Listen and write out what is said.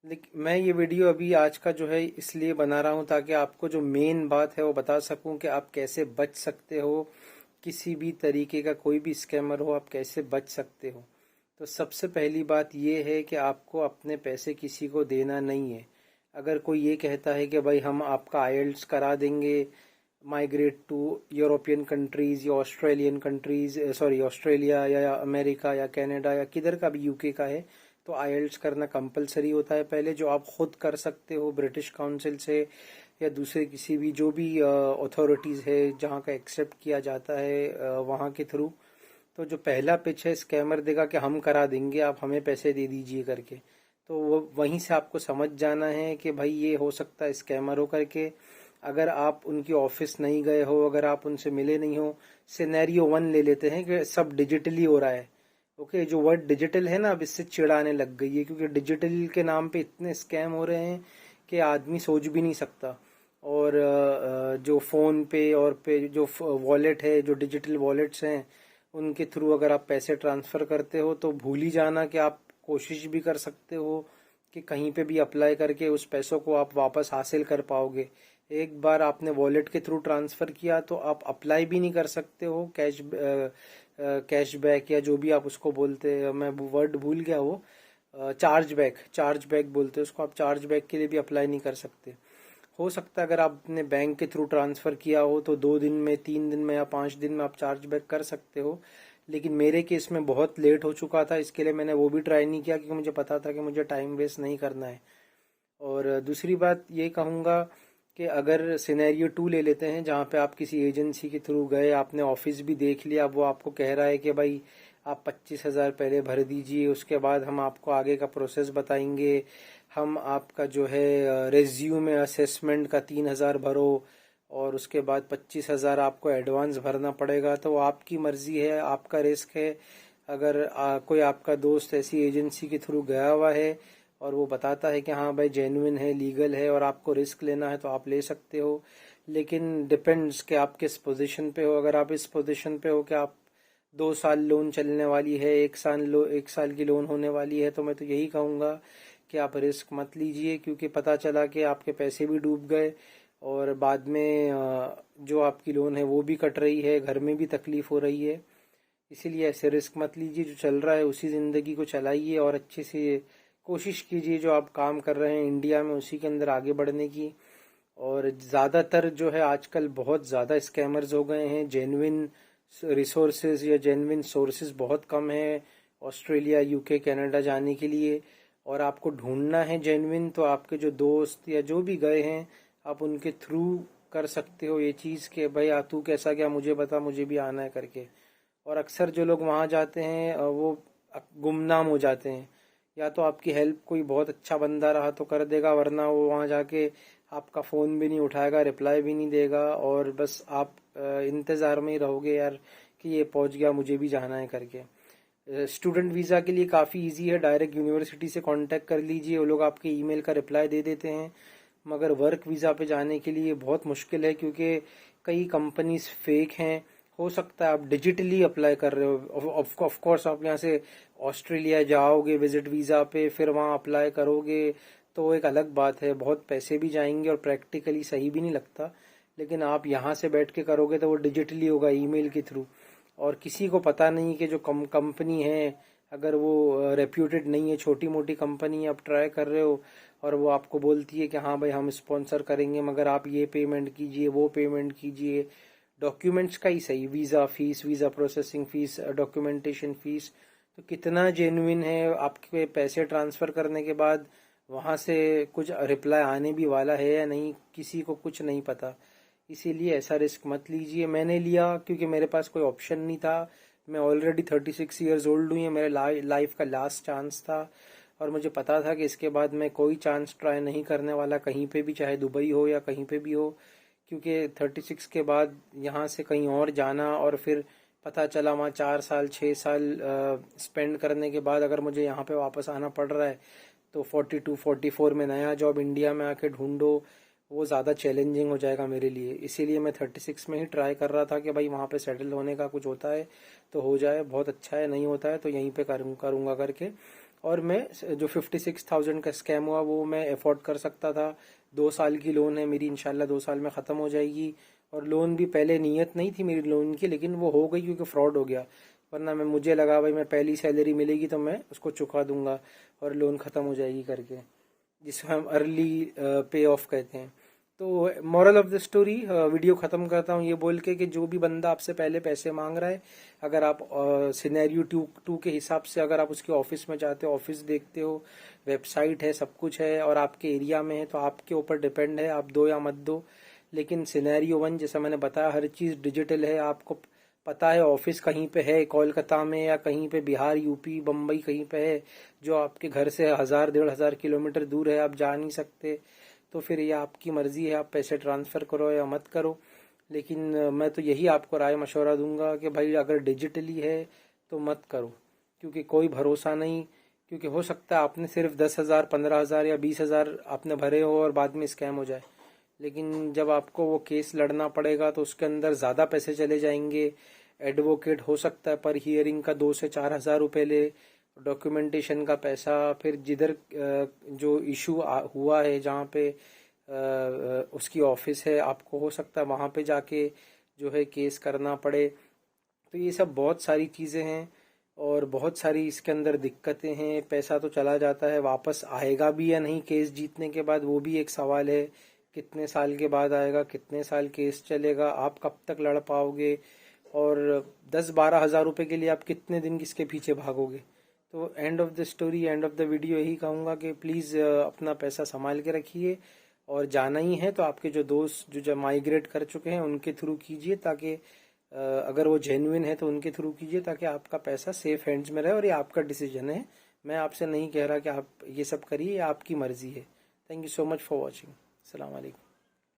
लेकिन मैं ये वीडियो अभी आज का जो है इसलिए बना रहा हूँ ताकि आपको जो मेन बात है वो बता सकूँ कि आप कैसे बच सकते हो। किसी भी तरीके का कोई भी स्कैमर हो, आप कैसे बच सकते हो। तो सबसे पहली बात ये है कि आपको अपने पैसे किसी को देना नहीं है। अगर कोई ये कहता है कि भाई हम आपका आईएलटीएस करा देंगे, माइग्रेट टू यूरोपियन कंट्रीज़ या ऑस्ट्रेलियन कंट्रीज़, सॉरी ऑस्ट्रेलिया या अमेरिका या कनाडा या किधर का भी, यूके का है, तो आईएलटीएस करना कंपलसरी होता है पहले, जो आप खुद कर सकते हो ब्रिटिश काउंसिल से या दूसरे किसी भी जो भी अथॉरिटीज़ है जहाँ का एक्सेप्ट किया जाता है वहाँ के थ्रू। तो जो पहला पिच है, स्कैमर देगा कि हम करा देंगे, आप हमें पैसे दे दीजिए करके। तो वो वहीं से आपको समझ जाना है कि भाई ये हो सकता है स्कैमर हो करके। अगर आप उनकी ऑफिस नहीं गए हो, अगर आप उनसे मिले नहीं हो, सिनेरियो वन ले लेते हैं कि सब डिजिटली हो रहा है। ओके, जो वर्ड डिजिटल है ना, अब इससे चिढ़ाने लग गई है, क्योंकि डिजिटल के नाम पे इतने स्कैम हो रहे हैं कि आदमी सोच भी नहीं सकता। और जो फ़ोन पे और पे जो वॉलेट है, जो डिजिटल वॉलेट्स हैं, उनके थ्रू अगर आप पैसे ट्रांसफ़र करते हो तो भूल ही जाना कि आप कोशिश भी कर सकते हो कि कहीं पे भी अप्लाई करके उस पैसों को आप वापस हासिल कर पाओगे। एक बार आपने वॉलेट के थ्रू ट्रांसफ़र किया तो आप अप्लाई भी नहीं कर सकते हो कैशबैक या जो भी आप उसको बोलते हैं, मैं वर्ड भूल गया वो, चार्ज बैक बोलते हैं उसको, आप चार्ज बैक के लिए भी अप्लाई नहीं कर सकते। हो सकता है अगर आपने बैंक के थ्रू ट्रांसफ़र किया हो तो 2 दिन में, 3 दिन में या 5 दिन में आप चार्ज बैक कर सकते हो। लेकिन मेरे केस में बहुत लेट हो चुका था, इसके लिए मैंने वो भी ट्राई नहीं किया, क्योंकि मुझे पता था कि मुझे टाइम वेस्ट नहीं करना है। और दूसरी बात ये कहूँगा कि अगर सिनेरियो टू ले लेते हैं, जहाँ पे आप किसी एजेंसी के थ्रू गए, आपने ऑफिस भी देख लिया, वो आपको कह रहा है कि भाई आप 25,000 पहले भर दीजिए, उसके बाद हम आपको आगे का प्रोसेस बताएंगे, हम आपका जो है रेज्यूमे असेसमेंट का 3,000 भरो और उसके बाद 25,000 आपको एडवांस भरना पड़ेगा। तो वो आपकी मर्जी है, आपका रिस्क है। अगर कोई आपका दोस्त ऐसी एजेंसी के थ्रू गया हुआ है और वो बताता है कि हाँ भाई जेन्युइन है, लीगल है और आपको रिस्क लेना है, तो आप ले सकते हो। लेकिन डिपेंड्स कि आप किस पोजीशन पे हो। अगर आप इस पोजीशन पे हो कि आप 2 साल लोन चलने वाली है, 1 साल की लोन होने वाली है, तो मैं तो यही कहूँगा कि आप रिस्क मत लीजिए, क्योंकि पता चला कि आपके पैसे भी डूब गए और बाद में जो आपकी लोन है वो भी कट रही है, घर में भी तकलीफ हो रही है। इसीलिए ऐसे रिस्क मत लीजिए, जो चल रहा है उसी ज़िंदगी को चलाइए और अच्छे से कोशिश कीजिए जो आप काम कर रहे हैं इंडिया में उसी के अंदर आगे बढ़ने की। और ज़्यादातर जो है आजकल बहुत ज़्यादा स्कैमर्स हो गए हैं, जेन्युइन रिसोर्सेज या जेन्युइन सोर्सेज बहुत कम है ऑस्ट्रेलिया, यूके, कनाडा जाने के लिए। और आपको ढूंढना है जेन्युइन, तो आपके जो दोस्त या जो भी गए हैं, आप उनके थ्रू कर सकते हो ये चीज़ कि भाई तू कैसा गया मुझे बता, मुझे भी आना है करके। और अक्सर जो लोग वहाँ जाते हैं वो गुमनाम हो जाते हैं। या तो आपकी हेल्प कोई बहुत अच्छा बंदा रहा तो कर देगा, वरना वो वहाँ जाके आपका फ़ोन भी नहीं उठाएगा, रिप्लाई भी नहीं देगा, और बस आप इंतज़ार में ही रहोगे यार कि ये पहुँच गया, मुझे भी जाना है करके। स्टूडेंट वीज़ा के लिए काफ़ी इजी है, डायरेक्ट यूनिवर्सिटी से कांटेक्ट कर लीजिए, वो लोग आपके ईमेल का रिप्लाई दे देते हैं। मगर वर्क वीज़ा पे जाने के लिए बहुत मुश्किल है, क्योंकि कई कंपनीज फेक हैं। हो सकता है आप डिजिटली अप्लाई कर रहे हो, ऑफ कोर्स आप यहाँ से ऑस्ट्रेलिया जाओगे विजिट वीज़ा पे, फिर वहाँ अप्लाई करोगे, तो एक अलग बात है, बहुत पैसे भी जाएंगे और प्रैक्टिकली सही भी नहीं लगता। लेकिन आप यहाँ से बैठ के करोगे तो वो डिजिटली होगा, ईमेल के थ्रू। और किसी को पता नहीं कि जो कंपनी है, अगर वो रेप्यूटेड नहीं है, छोटी मोटी कंपनी आप ट्राई कर रहे हो और वो आपको बोलती है कि हाँ भाई हम स्पॉन्सर करेंगे, मगर आप ये पेमेंट कीजिए, वो पेमेंट कीजिए, डॉक्यूमेंट्स का ही सही, visa fees, visa processing fees, documentation fees, तो कितना जेन्युइन है, आपके पैसे ट्रांसफ़र करने के बाद वहाँ से कुछ रिप्लाई आने भी वाला है या नहीं, किसी को कुछ नहीं पता। इसीलिए ऐसा रिस्क मत लीजिए। मैंने लिया क्योंकि मेरे पास कोई ऑप्शन नहीं था। मैं ऑलरेडी 36 ईयर्स ओल्ड हूँ, ये मेरे लाइफ का लास्ट चांस था और मुझे पता था कि इसके बाद मैं कोई चांस ट्राई नहीं करने वाला कहीं पे भी, चाहे दुबई हो या कहीं पे भी हो। क्योंकि 36 के बाद यहाँ से कहीं और जाना और फिर पता चला वहाँ 4 साल 6 साल स्पेंड करने के बाद अगर मुझे यहाँ पे वापस आना पड़ रहा है, तो 42 44 में नया जॉब इंडिया में आके ढूंढो, वो ज़्यादा चैलेंजिंग हो जाएगा मेरे लिए। इसीलिए मैं 36 में ही ट्राई कर रहा था कि भाई वहाँ पे सेटल होने का कुछ होता है तो हो जाए, बहुत अच्छा है, नहीं होता है तो यहीं पे करूँगा करके। और मैं जो 56,000 का स्कैम हुआ वो मैं अफोर्ड कर सकता था। 2 साल की लोन है मेरी, इंशाल्लाह 2 साल में ख़त्म हो जाएगी। और लोन भी पहले नीयत नहीं थी मेरी लोन की, लेकिन वो हो गई क्योंकि फ्रॉड हो गया। वरना मैं मुझे लगा भाई मैं पहली सैलरी मिलेगी तो मैं उसको चुका दूंगा और लोन ख़त्म हो जाएगी करके, जिसे हम अर्ली पे ऑफ कहते हैं। तो moral of the story, video ख़त्म करता हूँ ये बोल के कि जो भी बंदा आपसे पहले पैसे मांग रहा है, अगर आप सिनेरियो टू के हिसाब से अगर आप उसके ऑफिस में जाते हो, ऑफिस देखते हो, वेबसाइट है, सब कुछ है और आपके एरिया में है, तो आपके ऊपर डिपेंड है आप दो या मत दो। लेकिन सिनेरियो 1 जैसा मैंने बताया, हर चीज़ डिजिटल है, आपको पता है ऑफिस कहीं पे है कोलकाता में या कहीं पे बिहार, यूपी, बम्बई कहीं पे है जो आपके घर से 1,000 1,500 किलोमीटर दूर है, आप जा नहीं सकते। तो फिर ये आपकी मर्ज़ी है, आप पैसे ट्रांसफ़र करो या मत करो। लेकिन मैं तो यही आपको राय मशवरा दूंगा कि भाई अगर डिजिटली है तो मत करो, क्योंकि कोई भरोसा नहीं। क्योंकि हो सकता है आपने सिर्फ 10,000 15,000 या 20,000 आपने भरे हो और बाद में स्कैम हो जाए। लेकिन जब आपको वो केस लड़ना पड़ेगा तो उसके अंदर ज़्यादा पैसे चले जाएंगे। एडवोकेट हो सकता है पर हियरिंग का 2 से 4 हज़ार रुपये ले, डॉक्यूमेंटेशन का पैसा, फिर जिधर जो इशू हुआ है जहाँ पे उसकी ऑफिस है, आपको हो सकता है वहाँ पे जाके जो है केस करना पड़े। तो ये सब बहुत सारी चीज़ें हैं और बहुत सारी इसके अंदर दिक्कतें हैं। पैसा तो चला जाता है, वापस आएगा भी या नहीं केस जीतने के बाद, वो भी एक सवाल है। कितने साल के बाद आएगा, कितने साल केस चलेगा, आप कब तक लड़ पाओगे, और 10-12 हज़ार रुपये के लिए आप कितने दिन किसके पीछे भागोगे। तो end of the story, end of the video यही कहूँगा कि प्लीज़ अपना पैसा संभाल के रखिए। और जाना ही है तो आपके जो दोस्त जो माइग्रेट कर चुके हैं उनके थ्रू कीजिए, ताकि अगर वो जेन्युइन है तो उनके थ्रू कीजिए, ताकि आपका पैसा सेफ हैंड्स में रहे। और ये आपका डिसीजन है, मैं आपसे नहीं कह रहा कि आप ये सब करिए, ये आपकी मर्जी है। Thank you so much for watching. अस्सलाम वालेकुम।